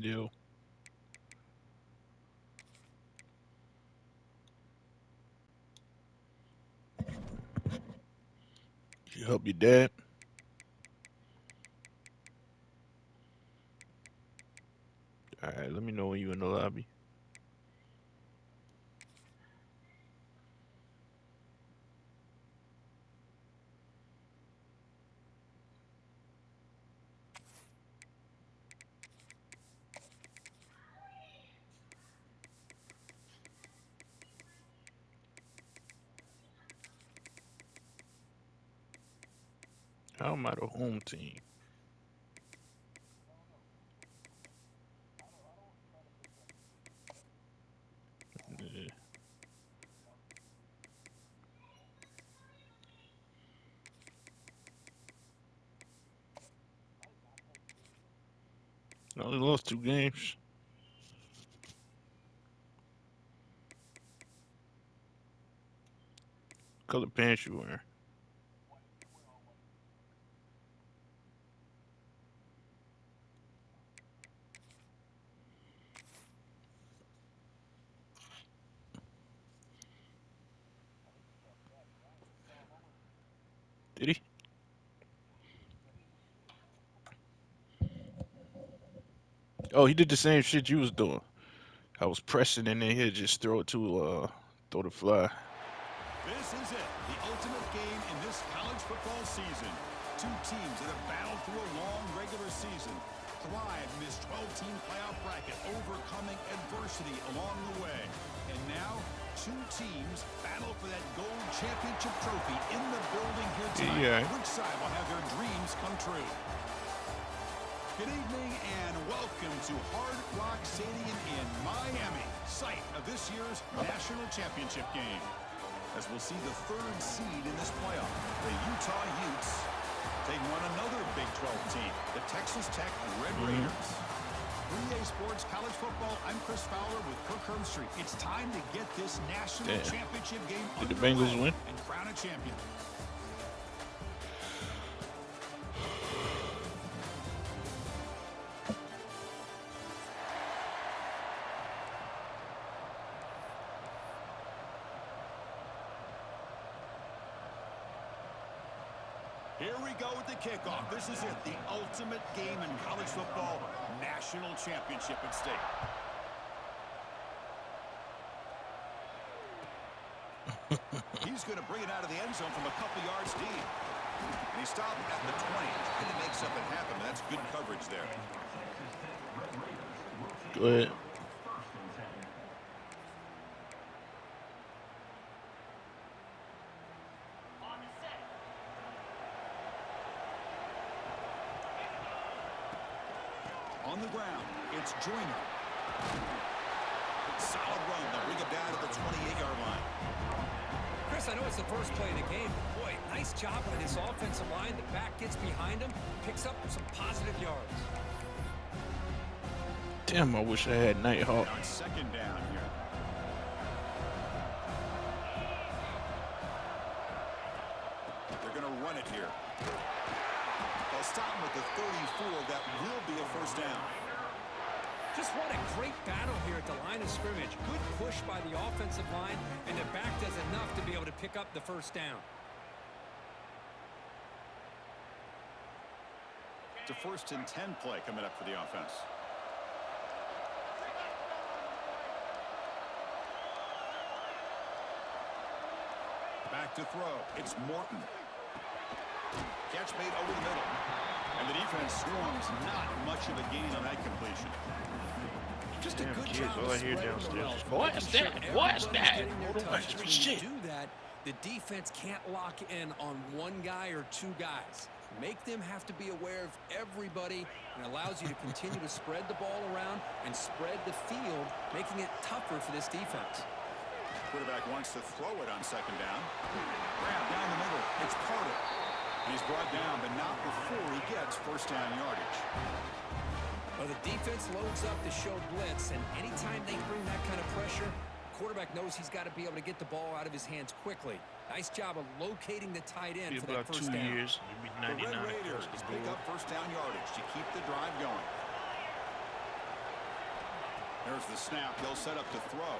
Yo, you help your dad? All right, let me know when you in the lobby. How am I the home team? Yeah. I only lost 2 games. Color pants you wearing? Did he? Oh, he did the same shit you was doing. I was pressing and then he'd just throw the fly. This is it, the ultimate game in this college football season. Two teams that have battled through a long regular season, thrived in this 12-team playoff bracket, overcoming adversity along the way. And now, two teams battle for that gold championship trophy in the building here tonight. Yeah. Which side will have their dreams come true? Good evening and welcome to Hard Rock Stadium in Miami, site of this year's national championship game. As we'll see the third seed in this playoff, the Utah Utes taking on another Big 12 team, the Texas Tech Red Raiders. 3A Sports College Football, I'm Chris Fowler with Kirk Herbstreit. It's time to get this national championship game Did the underway Bengals win? and crown a champion. Here we go with the kickoff. This is it, the ultimate game in college football, national championship at stake. He's going to bring it out of the end zone from a couple yards deep. And he stopped at the 20, trying to make something happen. That's good coverage there. Go ahead. On the ground, it's Joyner. Solid run. They'll bring him down to the 28-yard line. Chris, I know it's the first play of the game, but boy, nice job by this offensive line. The back gets behind him, picks up some positive yards. Damn, I wish I had Nighthawk. On second down here. They're going to run it here. They'll stop him at the 34. That will be a first down. Just what a great battle here at the line of scrimmage. Good push by the offensive line, and the back does enough to be able to pick up the first down. It's a 1st and 10 play coming up for the offense. Back to throw. It's Morton. Catch made over the middle. And the defense swarms. Not much of a gain on that completion. Just a Damn, good kids, job all I of hear spreading the downstairs wealth, is, making "What's sure that? What's everybody's that?" getting their Hold on, touches. sweet When shit. you do that, the defense can't lock in on one guy or two guys. Make them have to be aware of everybody, and allows you to continue to spread the ball around and spread the field, making it tougher for this defense. Quarterback wants to throw it on second down. Grab down the middle. It's Carter. He's brought down, but not before he gets first down yardage. Well, the defense loads up to show blitz, and anytime they bring that kind of pressure, the quarterback knows he's got to be able to get the ball out of his hands quickly. Nice job of locating the tight end Be for about that first 2 down. years. It'll be The 99 Red across Raiders the pick board. up first down yardage to keep the drive going. There's the snap. They'll set up to throw.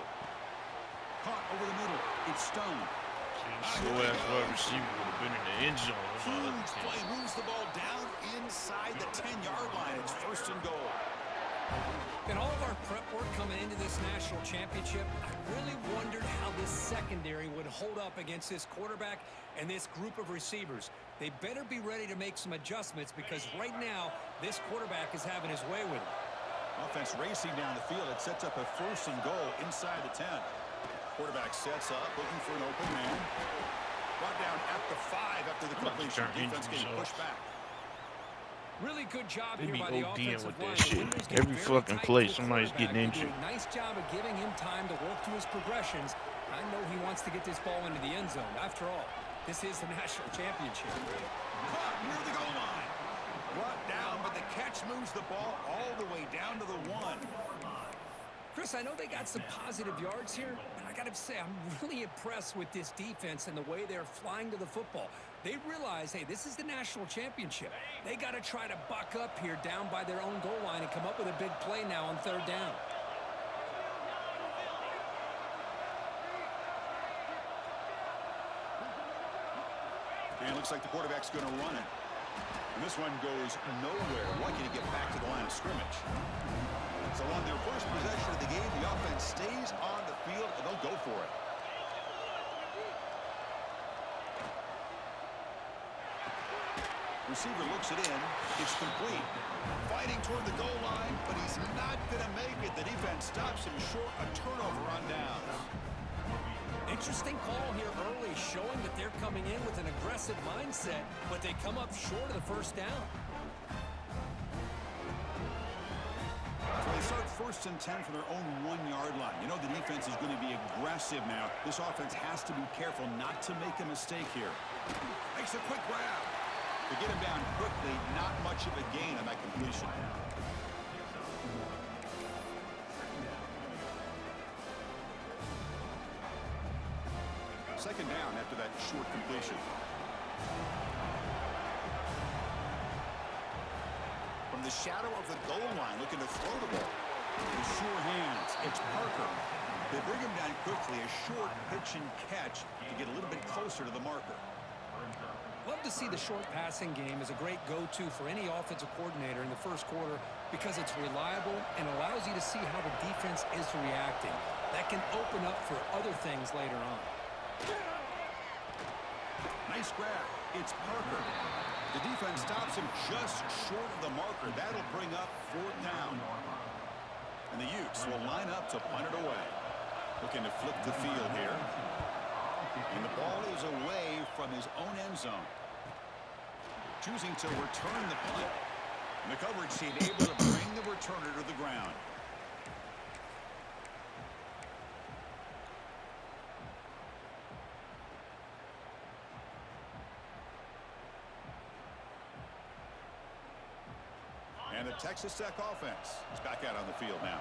Caught over the middle. It's Stone. Slow-ass wide receiver would have been in the end zone. Huge play. Moves the ball down inside the 10-yard line. It's 1st and goal. In all of our prep work coming into this national championship, I really wondered how this secondary would hold up against this quarterback and this group of receivers. They better be ready to make some adjustments because right now, this quarterback is having his way with it. Offense racing down the field. It sets up a 1st and goal inside the 10. Quarterback sets up, looking for an open man. Brought down at the 5 after the completion. Defense getting pushed back. Really good job They here be by the ODing offensive with line. that shit. Winner's getting Every very fucking tight play, to the somebody's getting quarterback. They do injured. a nice job of giving him time to work through his progressions. I know he wants to get this ball into the end zone. After all, this is the national championship. Caught near the goal line. Brought down, but the catch moves the ball all the way down to the 1. Chris, I know they got some positive yards here, but I got to say, I'm really impressed with this defense and the way they're flying to the football. They realize, hey, this is the national championship. They got to try to buck up here down by their own goal line and come up with a big play now on 3rd down. And it looks like the quarterback's going to run it. And this one goes nowhere. Lucky to get back to the line of scrimmage. So on their first possession of the game, the offense stays on the field, and they'll go for it. Receiver looks it in. It's complete. Fighting toward the goal line, but he's not going to make it. The defense stops him short. A turnover on downs. Interesting call here early, showing that they're coming in with an aggressive mindset, but they come up short of the 1st down. So they start 1st and 10 from their own 1-yard line. You know the defense is going to be aggressive now. This offense has to be careful not to make a mistake here. Makes a quick grab. To get him down quickly, not much of a gain on that completion. Second down after that short completion. From the shadow of the goal line, looking to throw the ball. With sure hands, it's Parker. They bring him down quickly, a short pitch and catch to get a little bit closer to the marker. Love to see the short passing game as a great go-to for any offensive coordinator in the 1st quarter because it's reliable and allows you to see how the defense is reacting. That can open up for other things later on. Nice grab. It's Parker. The defense stops him just short of the marker. That'll bring up 4th down. And the Utes will line up to punt it away. Looking to flip the field here. And the ball is away from his own end zone. Choosing to return the punt. And the coverage team able to bring the returner to the ground. And the Texas Tech offense is back out on the field now.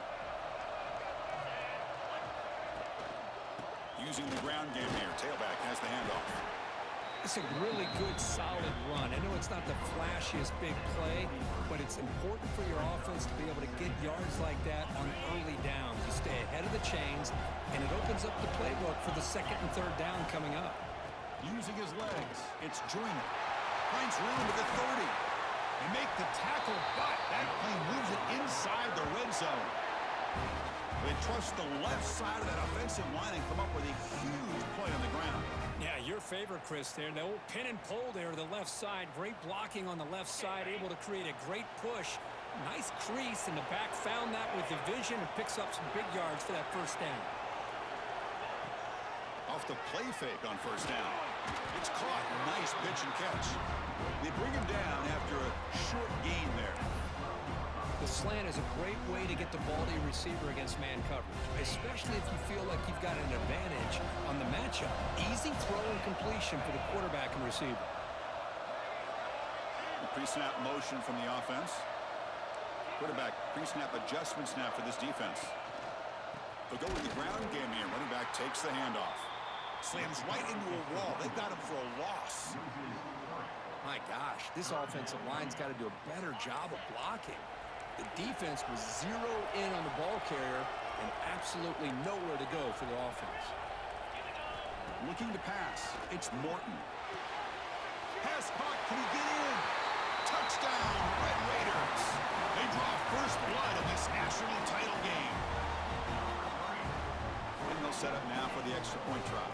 Using the ground game here. Tailback has the handoff. It's a really good, solid run. I know it's not the flashiest big play, but it's important for your offense to be able to get yards like that on early downs. You stay ahead of the chains, and it opens up the playbook for the 2nd and 3rd down coming up. Using his legs. It's Joyner. Finds room to the 30. They make the tackle, but that plane moves it inside the red zone. They trust the left side of that offensive line and come up with a huge play on the ground. Yeah, your favorite, Chris, there. The old pin and pull there to the left side. Great blocking on the left side, able to create a great push. Nice crease in the back. Found that with the vision and picks up some big yards for that 1st down. Off the play fake on 1st down. It's caught. Nice pitch and catch. They bring him down after a short gain there. The slant is a great way to get the ball to your receiver against man coverage, especially if you feel like you've got an advantage on the matchup. Easy throw and completion for the quarterback and receiver. The pre-snap motion from the offense. Quarterback pre-snap adjustment snap for this defense. They'll go with the ground game here. Running back takes the handoff. Slams right into a wall. They've got him for a loss. My gosh, this offensive line's got to do a better job of blocking. The defense was 0 in on the ball carrier, and absolutely nowhere to go for the offense. Looking to pass. It's Morton. Pass caught. Can he get in? Touchdown, Red Raiders. They draw first blood in this national title game. And they'll set up now for the extra point try.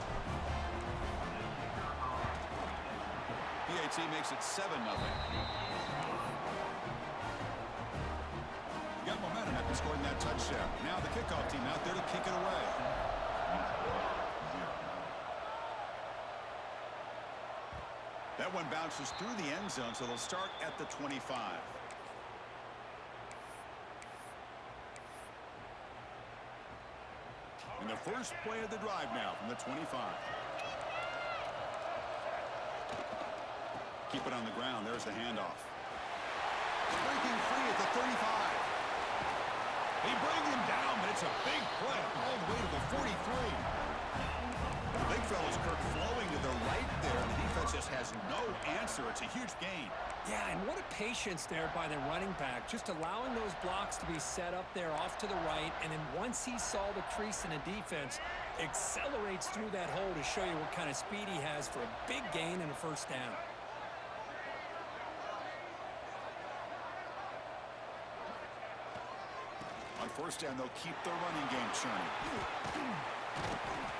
PAT makes it 7-0. Got momentum after scoring that touchdown. Now the kickoff team out there to kick it away. That one bounces through the end zone, so they'll start at the 25. And the first play of the drive now from the 25. Keep it on the ground. There's the handoff. Breaking free at the 35. They bring him down, but it's a big play all the way to the 43. The big fella's Kirk flowing to the right there. The defense just has no answer. It's a huge gain. Yeah, and what a patience there by the running back, just allowing those blocks to be set up there off to the right, and then once he saw the crease in the defense, accelerates through that hole to show you what kind of speed he has for a big gain and a first down. On first down, they'll keep the running game churning.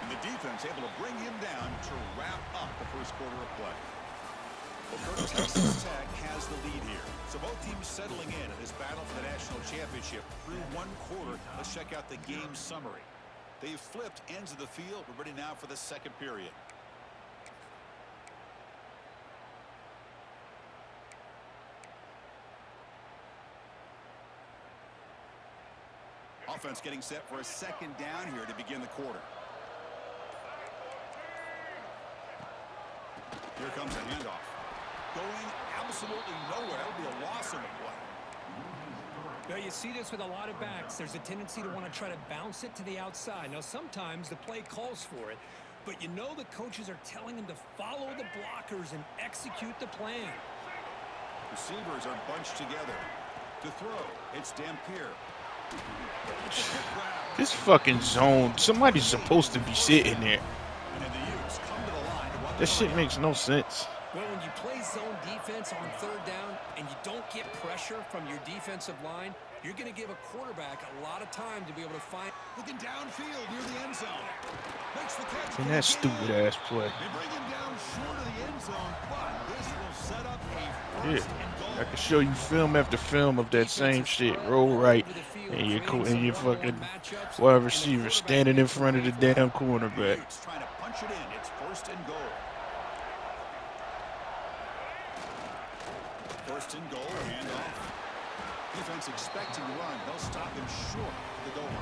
And the defense able to bring him down to wrap up the first quarter of play. Well, Texas Tech has the lead here. So both teams settling in this battle for the national championship through one quarter. Let's check out the game summary. They've flipped ends of the field. We're ready now for the second period. Offense getting set for a second down here to begin the quarter. Here comes a handoff. Going absolutely nowhere. That would be a loss in the play. Well, you see this with a lot of backs. There's a tendency to want to try to bounce it to the outside. Now, sometimes the play calls for it, but you know the coaches are telling them to follow the blockers and execute the plan. Receivers are bunched together. To throw, it's Dampier. This fucking zone, somebody's supposed to be sitting there. That shit makes no sense. Well, when you play zone defense on third down and you don't get pressure from your defensive line, you're going to give a quarterback a lot of time to be able to find. Looking downfield near the end zone. Makes the catch. And that stupid ass play. They bring him down short of the end zone, but this will set up a first and goal. I can show you film after film of that same shit. Roll right, and your fucking wide receiver standing in front of the damn cornerback. Trying to punch it in. It's first and goal. First and goal, handoff. Defense expecting to run. They'll stop him short of the goal line.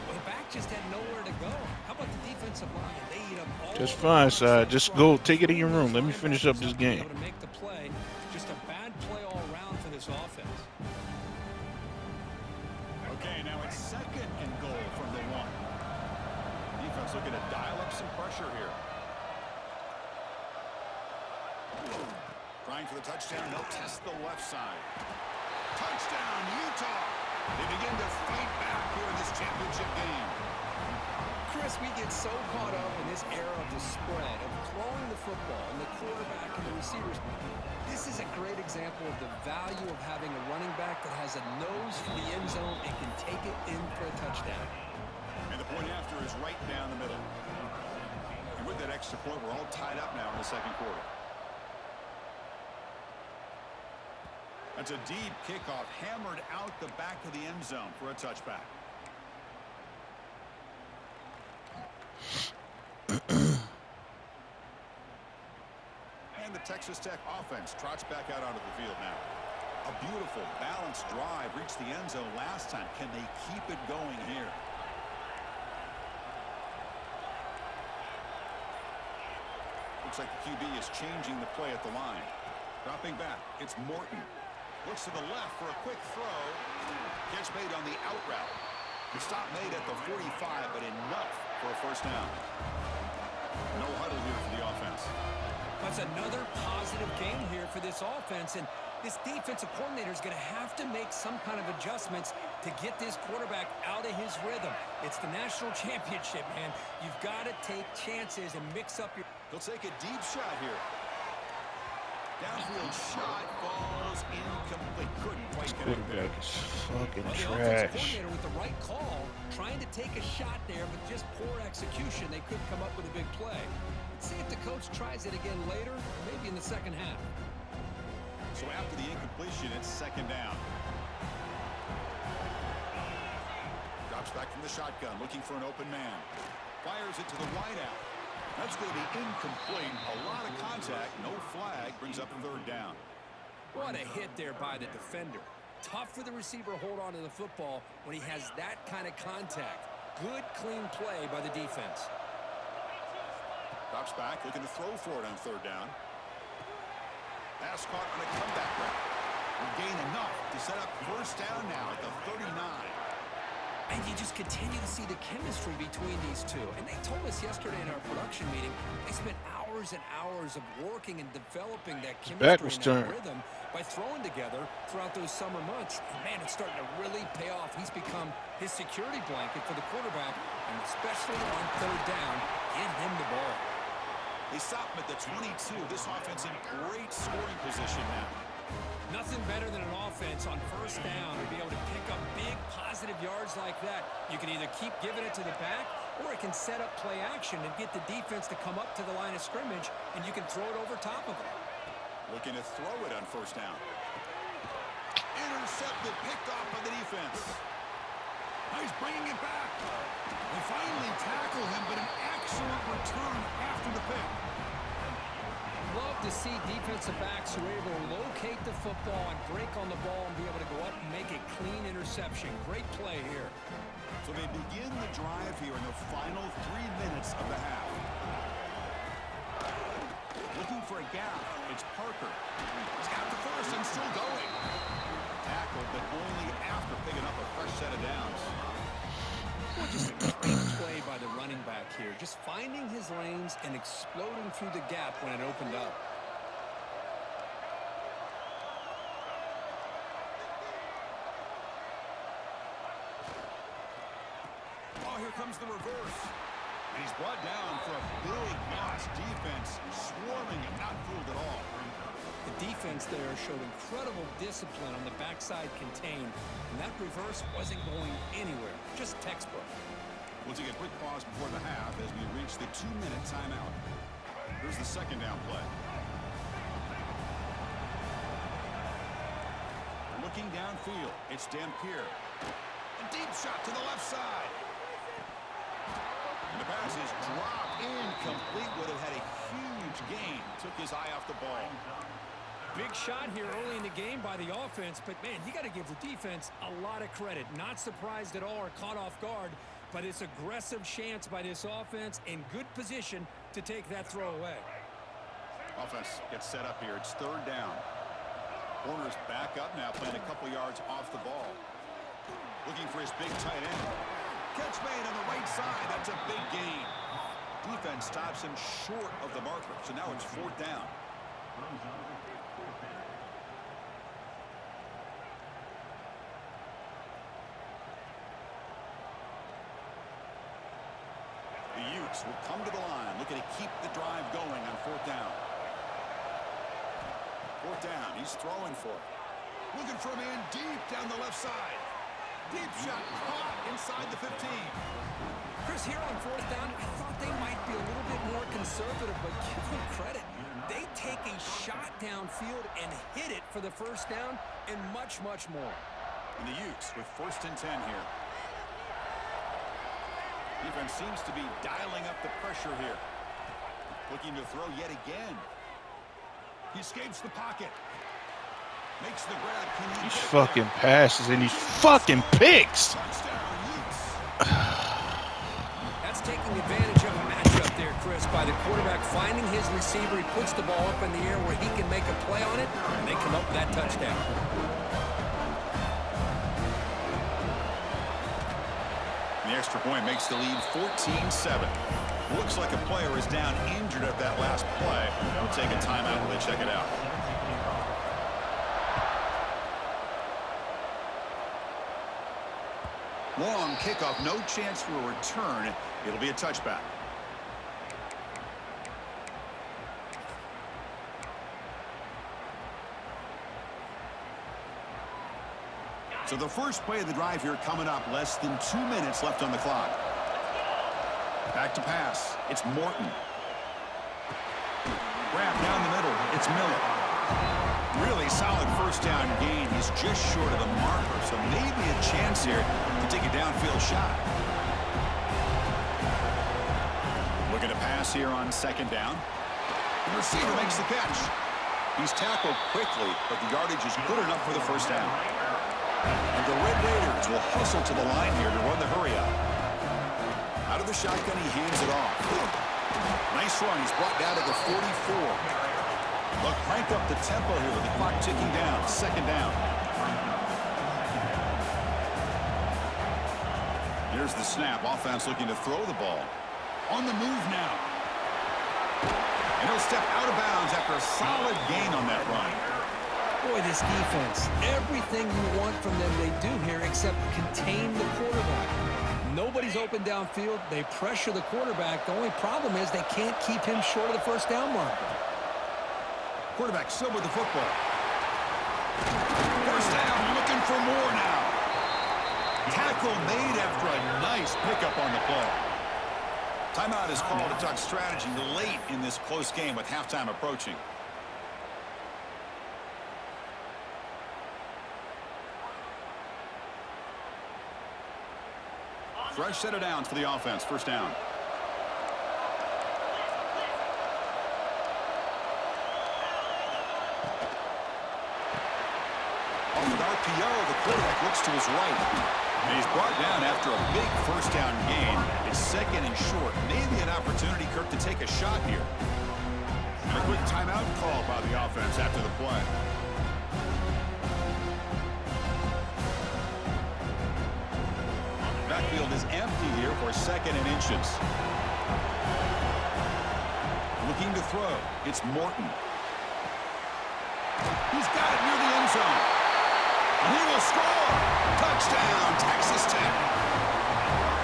Well, the back just had nowhere to go. How about the defensive line? They eat up all Just fine, side. Just go, take it in your room. Let me finish up this game. To make the play. Just a bad play all around for this offense. Okay, now it's second and goal from the one. Defense looking to dial up some pressure here. Trying for the touchdown. They'll test the left side. Touchdown, Utah. They begin to fight back here in this championship game. Chris, we get so caught up in this era of the spread, of throwing the football and the quarterback and the receivers. This is a great example of the value of having a running back that has a nose for the end zone and can take it in for a touchdown. And the point after is right down the middle. And with that extra point, we're all tied up now in the second quarter. That's a deep kickoff, hammered out the back of the end zone for a touchback. And the Texas Tech offense trots back out onto the field now. A beautiful, balanced drive reached the end zone last time. Can they keep it going here? Looks like the QB is changing the play at the line. Dropping back, it's Morton. Looks to the left for a quick throw. Catch made on the out route. The stop made at the 45, but enough for a first down. No huddle here for the offense. That's another positive game here for this offense, and this defensive coordinator is going to have to make some kind of adjustments to get this quarterback out of his rhythm. It's the national championship, man. You've got to take chances and mix up your... He'll take a deep shot here. Downfield shot falls incomplete. Couldn't quite get it. Quarterback is fucking Well, the offensive trash. coordinator with the right call, trying to take a shot there, but just poor execution. They couldn't come up with a big play. Let's see if the coach tries it again later, maybe in the second half. So after the incompletion, it's second down. Drops back from the shotgun, looking for an open man. Fires it to the wideout. That's going to be incomplete. A lot of contact, no flag, brings up a third down. What a hit there by the defender. Tough for the receiver to hold on to the football when he has that kind of contact. Good, clean play by the defense. Drops back, looking to throw for it on third down. Pass caught on a comeback route. Will gain enough to set up first down now at the 39. And you just continue to see the chemistry between these two. And they told us yesterday in our production meeting, they spent hours and hours of working and developing that chemistry and that rhythm by throwing together throughout those summer months. And man, it's starting to really pay off. He's become his security blanket for the quarterback, and especially on third down, give him the ball. They stop him at the 22. This offense in great scoring position now. Nothing better than an offense on first down to be able to pick up big positive yards like that. You can either keep giving it to the back, or it can set up play action and get the defense to come up to the line of scrimmage, and you can throw it over top of them. Looking to throw it on first down. Intercepted, picked off by the defense. He's bringing it back. They finally tackle him, but an excellent return after the pick. Love to see defensive backs who are able to locate the football and break on the ball and be able to go up and make a clean interception. Great play here. So they begin the drive here in the final 3 minutes of the half. Looking for a gap. It's Parker. He's got the first and still going. Tackled, but only after picking up a fresh set of downs. Well, just a great play by the running back here. Just finding his lanes and exploding through the gap when it opened up. Oh, here comes the reverse. And he's brought down for a big loss. Defense swarming and not fooled at all. The defense there showed incredible discipline on the backside contain, and that reverse wasn't going anywhere. Just textbook. We'll take a quick pause before the half as we reach the 2-minute timeout. Here's the second down play. Looking downfield, it's Dampier. A deep shot to the left side. And the pass is dropped incomplete. Would have had a huge gain. Took his eye off the ball. Big shot here early in the game by the offense, but man, you got to give the defense a lot of credit. Not surprised at all or caught off guard, but it's aggressive chance by this offense in good position to take that throw away. Offense gets set up here. It's third down. Corner's back up now, playing a couple yards off the ball. Looking for his big tight end. Catch made on the right side. That's a big gain. Defense stops him short of the marker, so now it's fourth down. The Utes will come to the line, looking to keep the drive going on fourth down. Fourth down, he's throwing for it. Looking for a man deep down the left side. Deep shot caught inside the 15. Chris, here on fourth down, I thought they might be a little bit more conservative, but give them credit. They take a shot downfield and hit it for the first down and much, much more. And the Utes with first and 10 here. Defense seems to be dialing up the pressure here. Looking to throw yet again. He escapes the pocket. Makes the grab. These fucking passes and these fucking picks. Touchdown, Utes. That's taking advantage of a matchup there, Chris, by the quarterback finding his receiver. He puts the ball up in the air where he can make a play on it, and they come up with that touchdown. The extra point makes the lead 14-7. Looks like a player is down injured at that last play. We'll take a timeout while they check it out. Long kickoff, no chance for a return. It'll be a touchback. So the first play of the drive here coming up. Less than 2 minutes left on the clock. Back to pass. It's Morton. Grab down the middle. It's Miller. Really solid first down gain. He's just short of the marker, so maybe a chance here to take a downfield shot. Looking to pass here on second down. The receiver makes the catch. He's tackled quickly, but the yardage is good enough for the first down. And the Red Raiders will hustle to the line here to run the hurry up. Out of the shotgun, he hands it off. Nice run. He's brought down to the 44. They'll crank up the tempo here with the clock ticking down. Second down. Here's the snap. Offense looking to throw the ball. On the move now. And he'll step out of bounds after a solid gain on that run. Boy, this defense, everything you want from them they do here except contain the quarterback. Nobody's open downfield. They pressure the quarterback. The only problem is they can't keep him short of the first down marker. Quarterback still with the football. First down, looking for more now. Tackle made after a nice pickup on the play. Timeout is called to talk strategy late in this close game with halftime approaching. Fresh set of downs for the offense. First down. Off with RPO, the quarterback looks to his right. And he's brought down after a big first down gain. It's second and short. Maybe an opportunity, Kirk, to take a shot here. And a quick timeout call by the offense after the play. Backfield is empty here for second and inches. Looking to throw. It's Morton. He's got it near the end zone. And he will score. Touchdown, Texas Tech.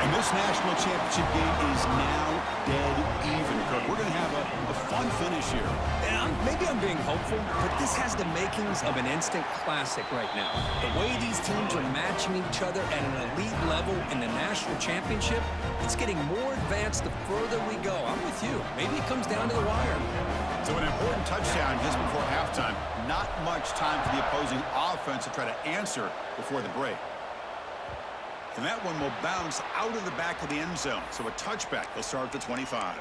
And this national championship game is now dead even, Kirk. We're going to have a fun finish here. And maybe I'm being hopeful, but this has the makings of an instant classic right now. The way these teams are matching each other at an elite level in the national championship, it's getting more advanced the further we go. I'm with you. Maybe it comes down to the wire. So an important touchdown just before halftime. Not much time for the opposing offense to try to answer before the break. And that one will bounce out of the back of the end zone. So a touchback. They'll start at the 25.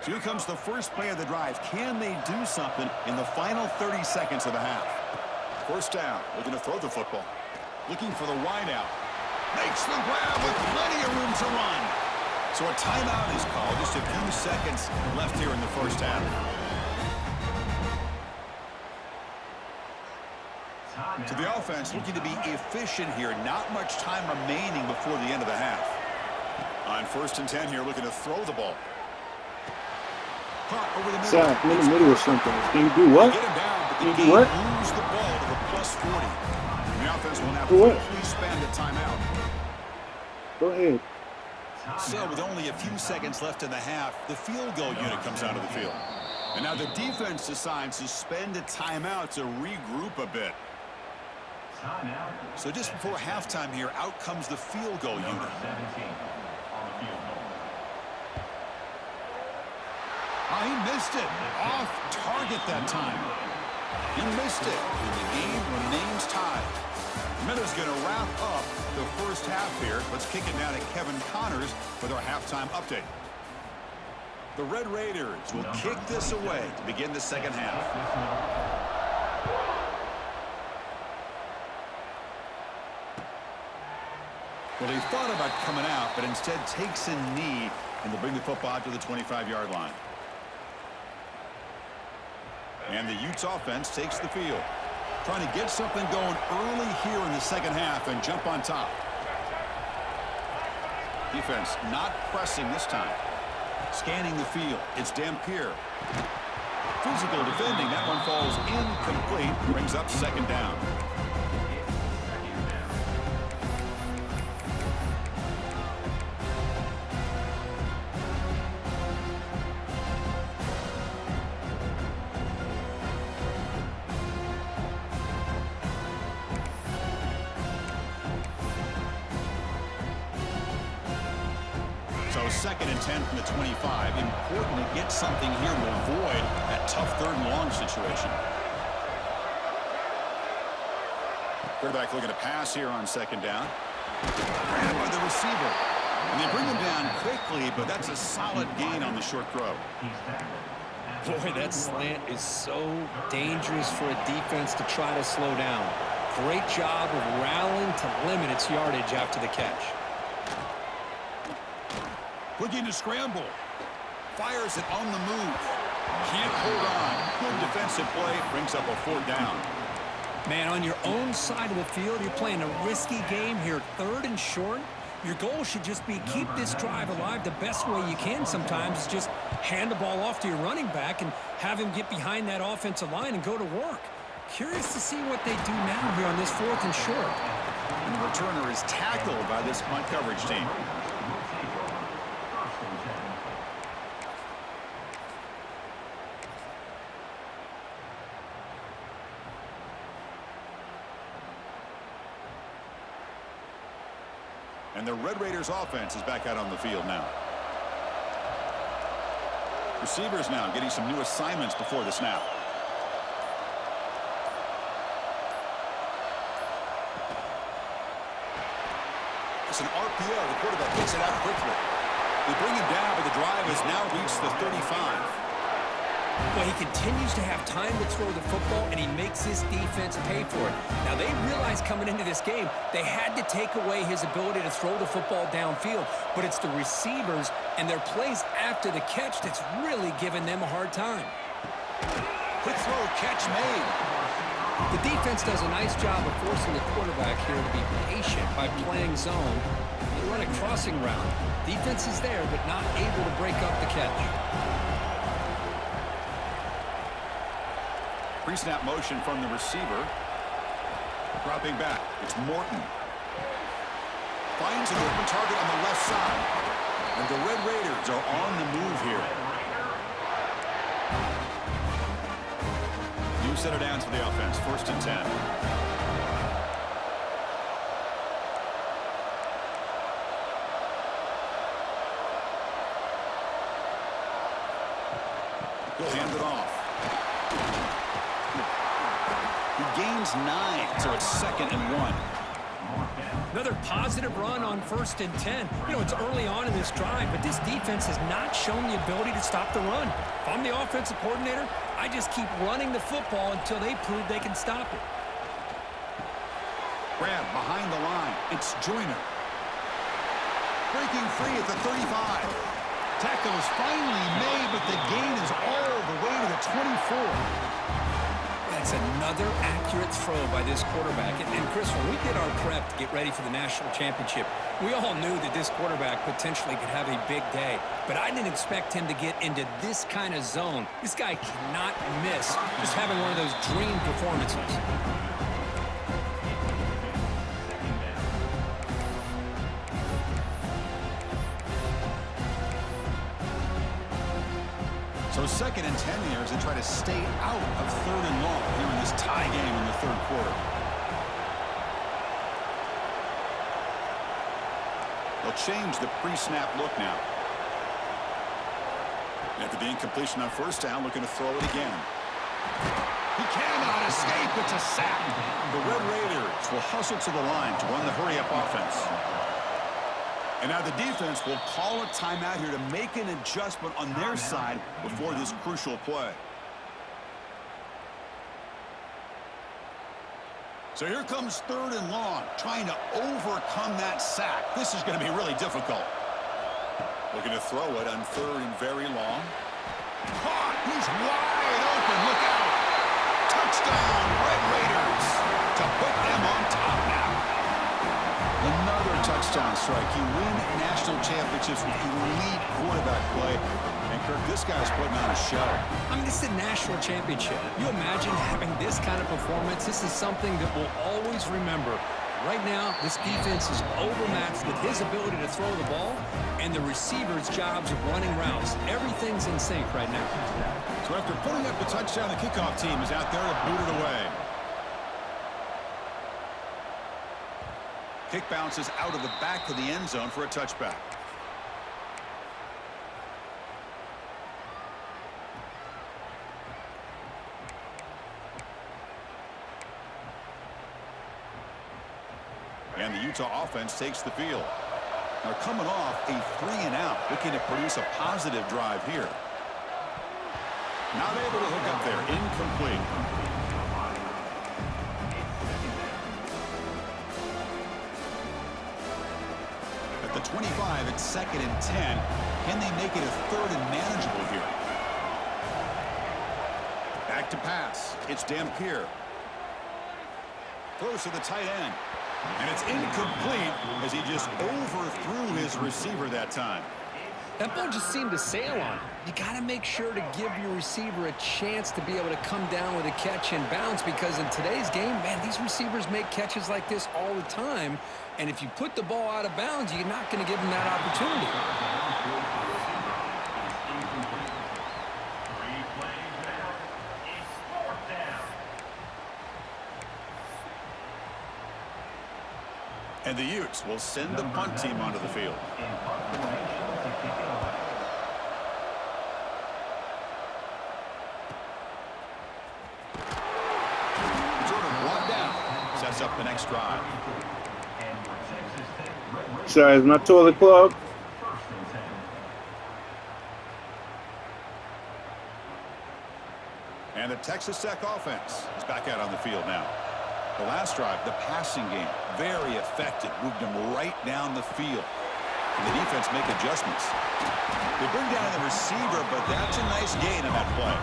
So here comes the first play of the drive. Can they do something in the final 30 seconds of the half? First down. Looking to throw the football. Looking for the wide out. Makes the grab with plenty of room to run. So a timeout is called. Just a few seconds left here in the first half. To the offense, looking to be efficient here. Not much time remaining before the end of the half. On 1st and 10 here, looking to throw the ball. Caught over the middle. Zach, in the middle of something. Can you do what? Get him down, but the Can you do game what? moves the ball to the plus 40. And the offense will now Do what? quickly spend a timeout. Go ahead. So with only a few seconds left in the half, the field goal unit comes out of the field. And now the defense decides to spend a timeout to regroup a bit. So just before halftime here, out comes the field goal unit. Oh, he missed it. Off target that time. He missed it, and the game remains tied. Miller's going to wrap up the first half here. Let's kick it down to Kevin Connors with our halftime update. The Red Raiders will kick this away to begin the second half. Well, he thought about coming out, but instead takes a knee, and they'll bring the football out to the 25-yard line. And the Utes offense takes the field. Trying to get something going early here in the second half and jump on top. Defense not pressing this time. Scanning the field. It's Dampier. Physical defending. That one falls incomplete. Brings up second down. So 2nd and 10 from the 25. Important to get something here to avoid that tough 3rd and long situation. Quarterback looking to pass here on 2nd down. Grabbed by the receiver. And they bring him down quickly, but that's a solid gain on the short throw. Boy, that slant is so dangerous for a defense to try to slow down. Great job of rallying to limit its yardage after the catch. Looking to scramble. Fires it on the move. Can't hold on. Good defensive play. Brings up a 4th down. Man, on your own side of the field, you're playing a risky game here. 3rd and short. Your goal should just be keep this drive alive the best way you can sometimes is just hand the ball off to your running back and have him get behind that offensive line and go to work. Curious to see what they do now here on this 4th and short. And the returner is tackled by this punt coverage team. And the Red Raiders offense is back out on the field now. Receivers now getting some new assignments before the snap. It's an RPO. The quarterback gets it out quickly. They bring him down, but the drive has now reached the 35. Well, he continues to have time to throw the football, and he makes his defense pay for it. Now, they realized coming into this game they had to take away his ability to throw the football downfield, but it's the receivers and their plays after the catch that's really giving them a hard time. Quick throw, catch made. The defense does a nice job of forcing the quarterback here to be patient by playing zone. They run a crossing route. Defense is there, but not able to break up the catch. Pre-snap motion from the receiver. Dropping back. It's Morton. Finds an open target on the left side. And the Red Raiders are on the move here. New set of downs for the offense. 1st and 10. He'll hand it off. He gains 9, so it's 2nd and 1. Another positive run on 1st and 10. You know, it's early on in this drive, but this defense has not shown the ability to stop the run. If I'm the offensive coordinator, I just keep running the football until they prove they can stop it. Grab behind the line. It's Joyner. Breaking free at the 35. Tackle is finally made, but the gain is all the way to the 24. That's another accurate throw by this quarterback. And Chris, when we did our prep to get ready for the national championship, we all knew that this quarterback potentially could have a big day. But I didn't expect him to get into this kind of zone. This guy cannot miss just having one of those dream performances. So 2nd and 10 here as they try to stay out of 3rd and long here in this tie game in the 3rd quarter. They'll change the pre-snap look now. After the incompletion on 1st down, looking to throw it again. He cannot escape. It's a sack. The Red Raiders will hustle to the line to run the hurry-up offense. And now the defense will call a timeout here to make an adjustment on their side before this crucial play. So here comes 3rd and long, trying to overcome that sack. This is going to be really difficult. Looking to throw it on 3rd and very long. Caught! He's wide open. Look out! Touchdown, Red Raiders, to put them on top now. Another touchdown touchdown strike. You win national championships with elite quarterback play. And, Kirk, this guy's putting on a show. I mean, this is a national championship. You imagine having this kind of performance? This is something that we'll always remember. Right now, this defense is overmatched with his ability to throw the ball and the receiver's jobs of running routes. Everything's in sync right now. So after putting up the touchdown, the kickoff team is out there to boot it away. Kick bounces out of the back of the end zone for a touchback. And the Utah offense takes the field. Now coming off a 3-and-out, looking to produce a positive drive here. Not able to hook up there. Incomplete. At the 25, it's 2nd and 10. Can they make it a 3rd and manageable here? Back to pass. It's Dampier. Throws to the tight end. And it's incomplete as he just overthrew his receiver that time. That ball just seemed to sail on him. You got to make sure to give your receiver a chance to be able to come down with a catch and bounce, because in today's game, man, these receivers make catches like this all the time. And if you put the ball out of bounds, you're not going to give them that opportunity. And the Utes will send the punt team onto the field. Jordan brought down. Sets up the next drive. Sorry, is my toilet clogged? And the Texas Tech offense is back out on the field now. The last drive, the passing game, very effective. Moved them right down the field. And the defense make adjustments. They bring down the receiver, but that's a nice gain on that play.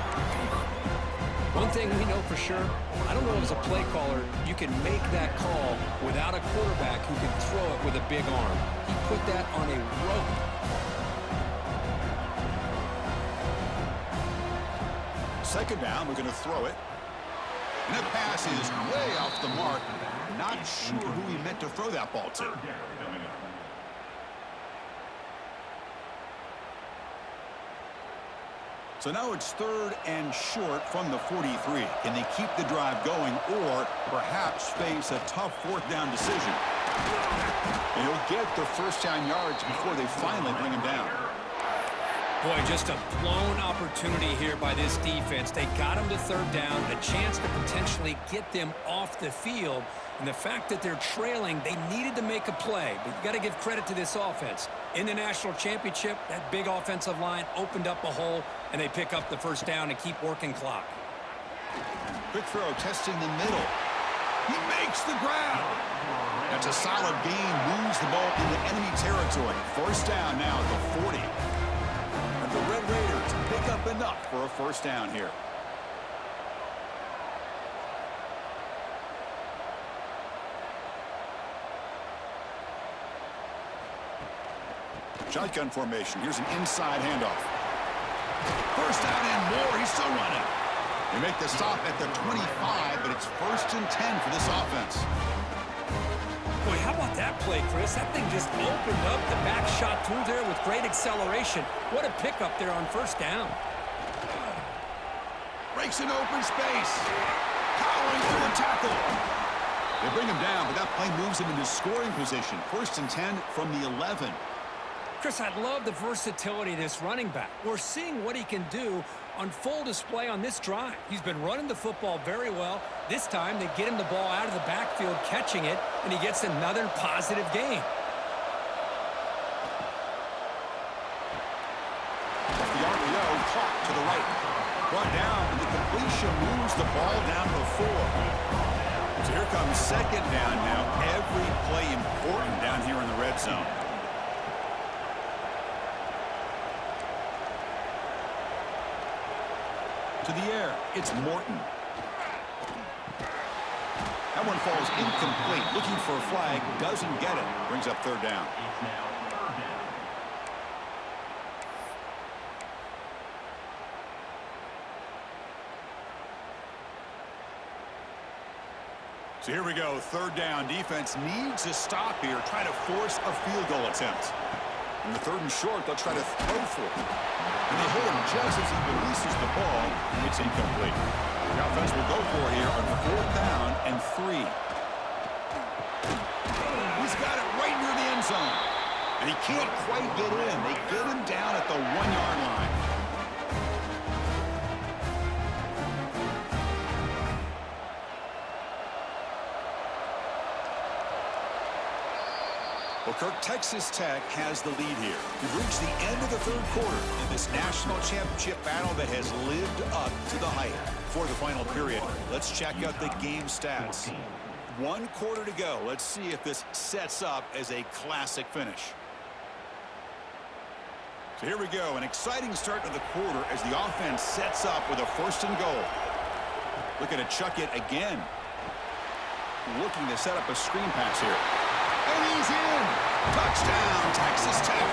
One thing we know for sure, I don't know if as a play caller you can make that call without a quarterback who can throw it with a big arm. He put that on a rope. Second down, we're going to throw it. And that pass is way off the mark. Not sure who he meant to throw that ball to. So now it's 3rd and short from the 43. Can they keep the drive going or perhaps face a tough 4th down decision? And he'll get the first down yards before they finally bring him down. Boy, just a blown opportunity here by this defense. They got him to 3rd down, a chance to potentially get them off the field. And the fact that they're trailing, they needed to make a play. But you got to give credit to this offense. In the national championship, that big offensive line opened up a hole, and they pick up the first down and keep working clock. Quick throw, testing the middle. He makes the grab. That's a solid gain, moves the ball into enemy territory. First down now at the 40. And the Red Raiders pick up enough for a first down here. Shotgun formation. Here's an inside handoff. First down and more. He's still running. They make the stop at the 25, but it's 1st and 10 for this offense. Boy, how about that play, Chris? That thing just opened up the back shot through there with great acceleration. What a pickup there on first down. Breaks an open space. Powering through a tackle. They bring him down, but that play moves him into scoring position. 1st and 10 from the 11. Chris, I love the versatility of this running back. We're seeing what he can do on full display on this drive. He's been running the football very well. This time, they get him the ball out of the backfield, catching it, and he gets another positive gain. Off the RPO, caught to the right. Brought down, and the completion moves the ball down to 4. So here comes 2nd down now. Every play important down here in the red zone. To the air, it's Morton. That one falls incomplete. Looking for a flag. Doesn't get it. Brings up third down. So here we go, third down. Defense needs a stop here, try to force a field goal attempt. In the third and short, they'll try to throw for it. And they hit him just as he releases the ball. It's incomplete. The offense will go for it here on 4th down and 3. He's got it right near the end zone. And he can't quite get in. They get him down at the 1-yard line. Well, Kirk, Texas Tech has the lead here. We've reached the end of the third quarter in this national championship battle that has lived up to the hype. For the final period, let's check out the game stats. 1 quarter to go. Let's see if this sets up as a classic finish. So here we go, an exciting start to the quarter as the offense sets up with a 1st and goal. Looking to chuck it again. Looking to set up a screen pass here. And he's in. Touchdown, Texas Tech.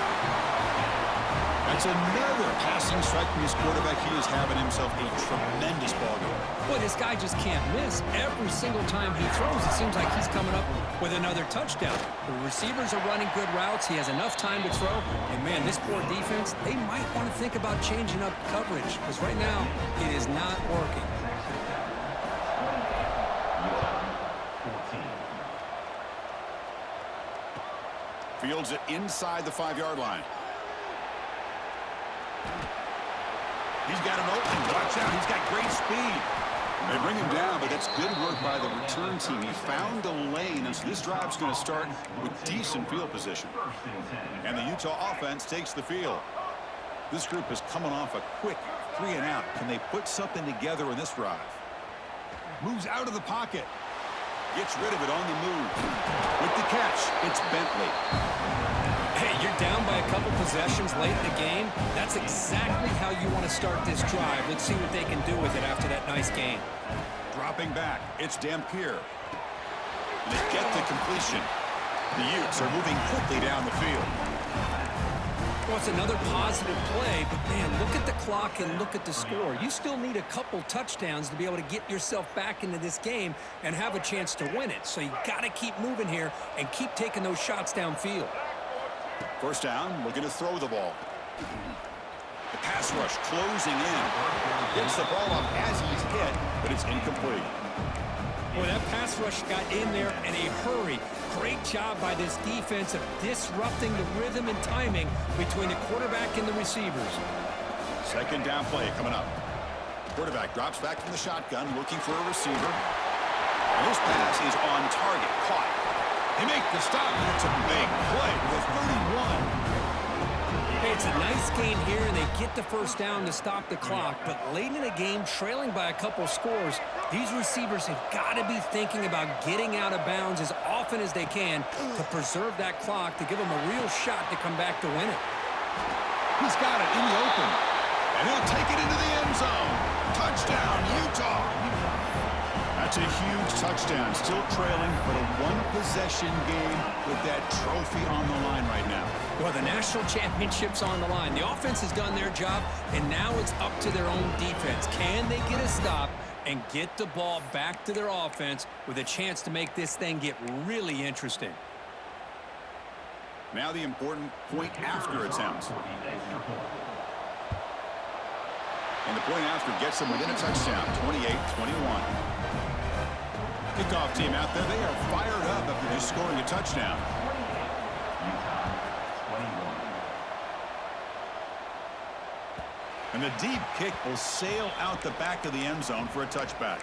That's another passing strike from his quarterback. He is having himself a tremendous ball game. Boy, this guy just can't miss. Every single time he throws, it seems like he's coming up with another touchdown. The receivers are running good routes. He has enough time to throw. And, man, this poor defense, they might want to think about changing up coverage because right now it is not working. Fields it inside the 5-yard line. He's got him open. Watch out. He's got great speed. They bring him down, but that's good work by the return team. He found the lane, and so this drive's going to start with decent field position. And the Utah offense takes the field. This group is coming off a quick 3-and-out. Can they put something together in this drive? Moves out of the pocket. Gets rid of it on the move. With the catch, it's Bentley. Hey, you're down by a couple possessions late in the game. That's exactly how you want to start this drive. Let's see what they can do with it after that nice game. Dropping back, it's Dampier. And they get the completion. The Utes are moving quickly down the field. Well, it's another positive play, but, man, look at the clock and look at the score. You still need a couple touchdowns to be able to get yourself back into this game and have a chance to win it. So you got to keep moving here and keep taking those shots downfield. 1st down, looking to throw the ball. The pass rush closing in. Gets the ball up as he's hit, but it's incomplete. Boy, that pass rush got in there in a hurry. Great job by this defense of disrupting the rhythm and timing between the quarterback and the receivers. 2nd down play coming up. Quarterback drops back from the shotgun, looking for a receiver. And this pass is on target, caught. They make the stop, and it's a big play with a 31. Hey, it's a nice gain here, and they get the 1st down to stop the clock. But late in the game, trailing by a couple scores, these receivers have got to be thinking about getting out of bounds as often as they can to preserve that clock, to give them a real shot to come back to win it. He's got it in the open, and he'll take it into the end zone. Touchdown, Utah. That's a huge touchdown. Still trailing, but a 1-possession game with that trophy on the line right now. Well, the national championship's on the line. The offense has done their job, and now it's up to their own defense. Can they get a stop and get the ball back to their offense with a chance to make this thing get really interesting? Now the important point after attempt. And the point after gets them within a touchdown, 28-21. Kickoff team out there, they are fired up after just scoring a touchdown. And the deep kick will sail out the back of the end zone for a touchback.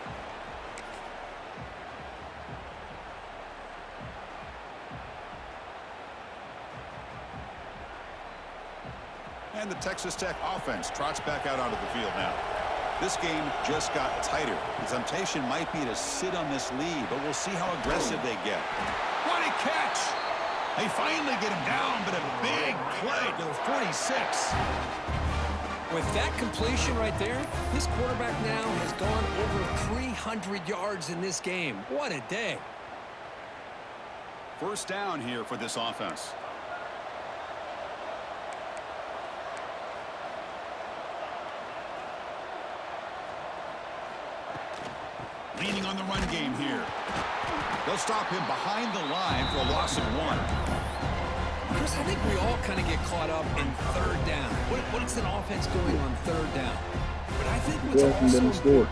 And the Texas Tech offense trots back out onto the field now. This game just got tighter. The temptation might be to sit on this lead, but we'll see how aggressive they get. What a catch! They finally get him down, but a big play to the 46. With that completion right there, this quarterback now has gone over 300 yards in this game. What a day. First down here for this offense. Leaning on the run game here. They'll stop him behind the line for a loss of 1. Chris, I think we all kind of get caught up in third down. What's an offense doing on third down? But I think what's also important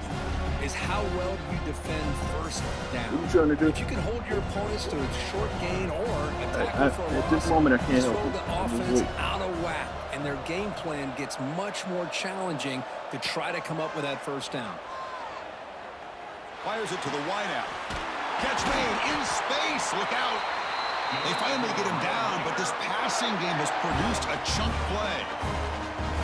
is how well you defend first down. What are you trying to do? If you can hold your opponents to a short gain or a tackle for a at this loss, moment, I can't throw help the it. offense out of whack, and their game plan gets much more challenging to try to come up with that first down. Fires it to the wideout. Catch made in space. Look out. They finally get him down, but this passing game has produced a chunk play.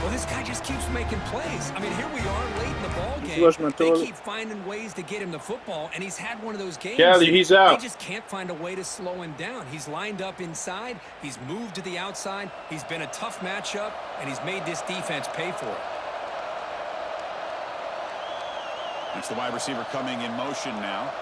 Well, this guy just keeps making plays. I mean, here we are late in the ball game. Flush my They toilet. keep finding ways to get him the football, and he's had one of those games. Callie, he's out. They just can't find a way to slow him down. He's lined up inside. He's moved to the outside. He's been a tough matchup, and he's made this defense pay for it. That's the wide receiver coming in motion now.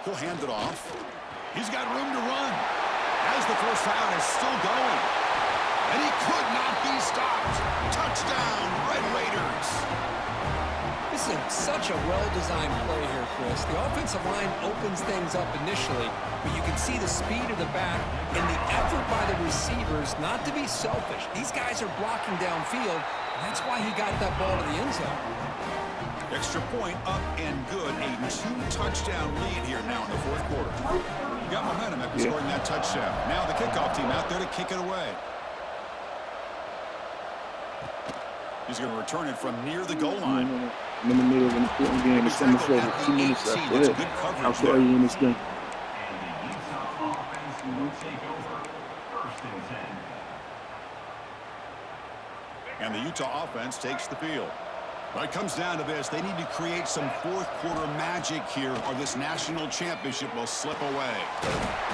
He'll hand it off. He's got room to run. As the first down is still going. And he could not be stopped. Touchdown, Red Raiders. This is such a well-designed play here, Chris. The offensive line opens things up initially, but you can see the speed of the back and the effort by the receivers not to be selfish. These guys are blocking downfield, and that's why he got that ball to the end zone. Extra point up and good. A 2-touchdown lead here now in the fourth quarter. Got momentum after scoring that touchdown. Now the kickoff team out there to kick it away. He's going to return it from near the goal line. I'm in the middle of an important game. It's almost over 2 minutes left. Go ahead. I'll show you in this game. And the Utah offense takes the field. Well, it comes down to this. They need to create some fourth quarter magic here or this national championship will slip away.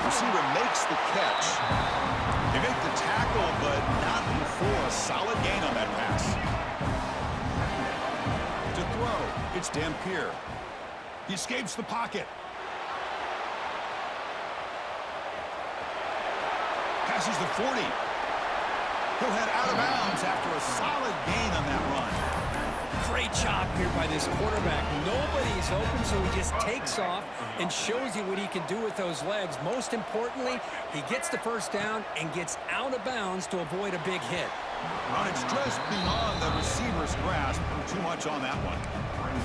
Receiver makes the catch. They make the tackle, but not before a solid gain on that pass. To throw, it's Dampier. He escapes the pocket. Passes the 40. He'll head out of bounds after a solid gain on that run. Great job here by this quarterback. Nobody's open, so he just takes off and shows you what he can do with those legs. Most importantly, he gets the first down and gets out of bounds to avoid a big hit. And it's just beyond the receiver's grasp. Too much on that one.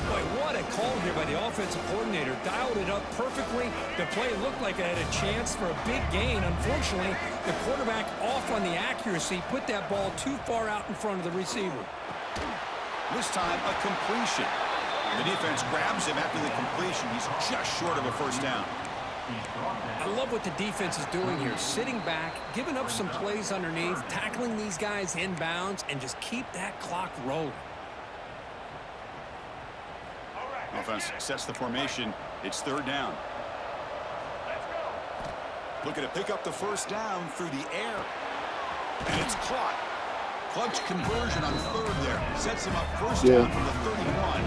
Boy, what a call here by the offensive coordinator. Dialed it up perfectly. The play looked like it had a chance for a big gain. Unfortunately, the quarterback off on the accuracy, put that ball too far out in front of the receiver. This time, a completion. The defense grabs him after the completion. He's just short of a first down. I love what the defense is doing here. Sitting back, giving up some plays underneath, tackling these guys inbounds, and just keep that clock rolling. Offense sets the formation. It's third down. Looking to pick up the first down through the air. And it's caught. Clutch conversion on third there. Sets him up first down from the 31.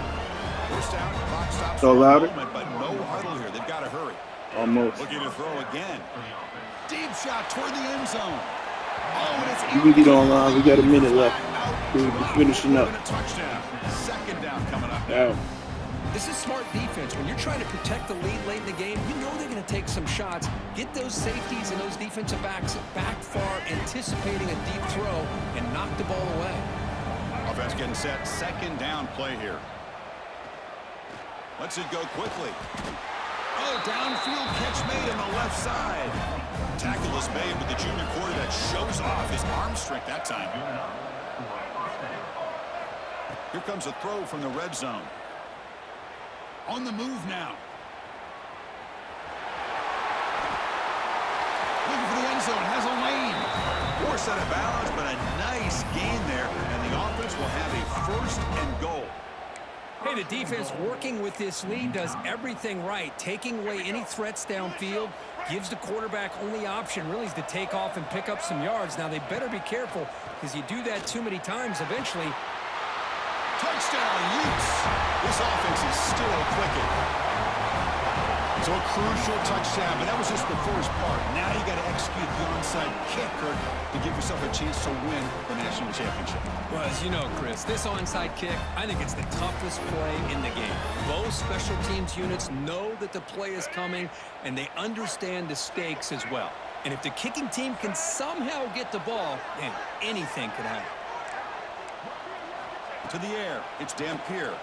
First down, clock stops for a moment, but no huddle here. They've got to hurry. Almost. Looking to throw again. Deep shot toward the end zone. Oh, and it's You can get online. We got a minute left. We're finishing up. Touchdown. Second down coming up. Out. This is smart defense. When you're trying to protect the lead late in the game, you know they're going to take some shots. Get those safeties and those defensive backs back far, anticipating a deep throw, and knock the ball away. Offense getting set. Second down play here. Lets it go quickly. Oh, downfield catch made on the left side. Tackle is made, but the junior quarterback shows off his arm strength that time. Here comes a throw from the red zone. On the move now. Looking for the end zone, has a lane. Forced out of bounds, but a nice gain there, and the offense will have a first and goal. Hey, the defense working with this lead does everything right. Taking away any threats downfield gives the quarterback only option really is to take off and pick up some yards. Now, they better be careful because you do that too many times, eventually. Touchdown, Utes. This offense is still clicking. So a crucial touchdown, but that was just the first part. Now you got to execute the onside kicker to give yourself a chance to win the national championship. Well, as you know, Chris, this onside kick, I think it's the toughest play in the game. Both special teams units know that the play is coming, and they understand the stakes as well. And if the kicking team can somehow get the ball, man, anything could happen. To the air, it's Dampier.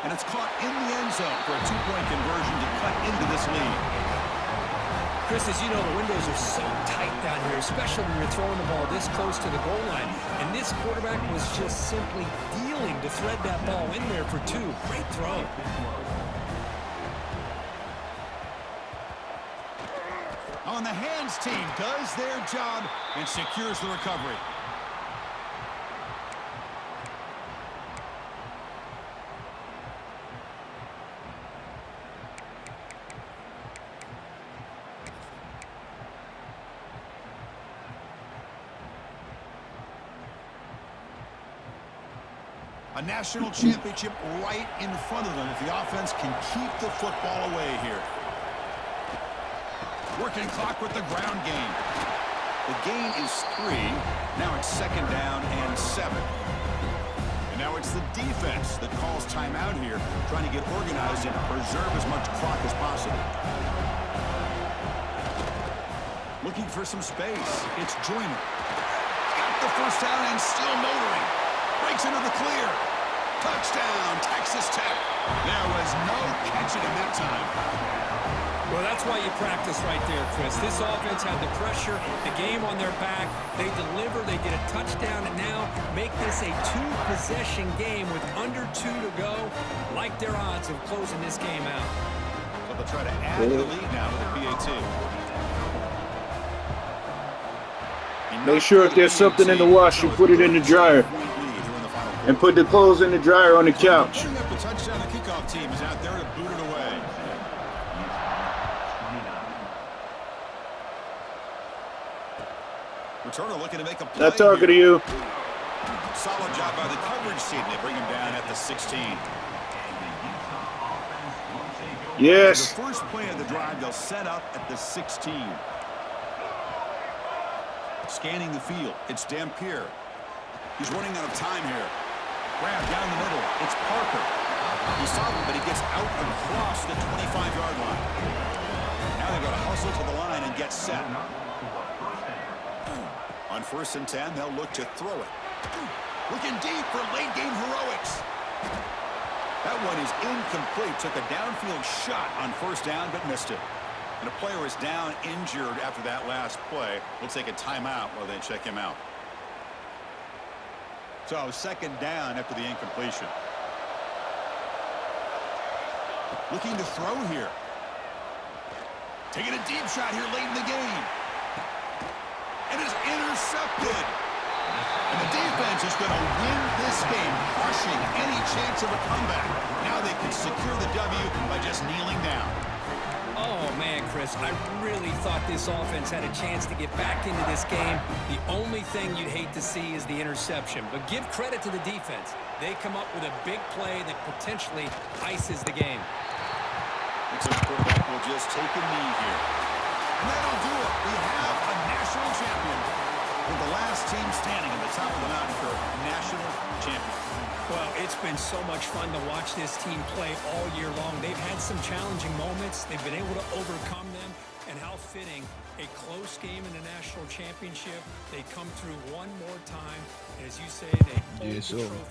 And it's caught in the end zone for a two-point conversion to cut into this lead. Chris, as you know, the windows are so tight down here, especially when you're throwing the ball this close to the goal line. And this quarterback was just simply dealing to thread that ball in there for two. Great throw. On the hands team does their job and secures the recovery. A national championship right in front of them if the offense can keep the football away here. Working clock with the ground game. The gain is 3. Now it's 2nd down and 7. And now it's the defense that calls timeout here, trying to get organized and preserve as much clock as possible. Looking for some space. It's Joyner. Got the first down and still motoring. Breaks into the clear. Touchdown, Texas Tech. There was no catching him that time. Well, that's why you practice right there, Chris. This offense had the pressure, the game on their back. They deliver, they get a touchdown, and now make this a 2-possession game with under 2 to go. Like their odds of closing this game out. So they'll try to add to the lead now to the PAT. Make sure if there's something in the wash, you put it in the dryer. And put the clothes in the dryer on the couch. Putting up the touchdown, the kickoff team is out there to boot it away. Returner looking to make a play. Not talking to you. Solid job by the coverage team. They bring him down at the 16. Yes. The first play of the drive, they'll set up at the 16. Scanning the field, it's Dampier. He's running out of time here. Grab down the middle, it's Parker. He saw him, but he gets out across the 25-yard line. Now they're going to hustle to the line and get set. On 1st and 10, they'll look to throw it. Looking deep for late-game heroics. That one is incomplete. Took a downfield shot on 1st down, but missed it. And a player is down injured after that last play. We'll take a timeout while they check him out. So 2nd down after the incompletion. Looking to throw here. Taking a deep shot here late in the game. And it's intercepted. And the defense is going to win this game, crushing any chance of a comeback. Now they can secure the W by just kneeling down. Oh, man, Chris, I really thought this offense had a chance to get back into this game. The only thing you'd hate to see is the interception. But give credit to the defense. They come up with a big play that potentially ices the game. Looks like the quarterback will just take a knee here. And that'll do it. We have a national champion. With the last team standing at the top of the mountain for national champion. Well, it's been so much fun to watch this team play all year long. They've had some challenging moments. They've been able to overcome them. And how fitting, a close game in the national championship. They come through one more time. As you say, they hold the trophy.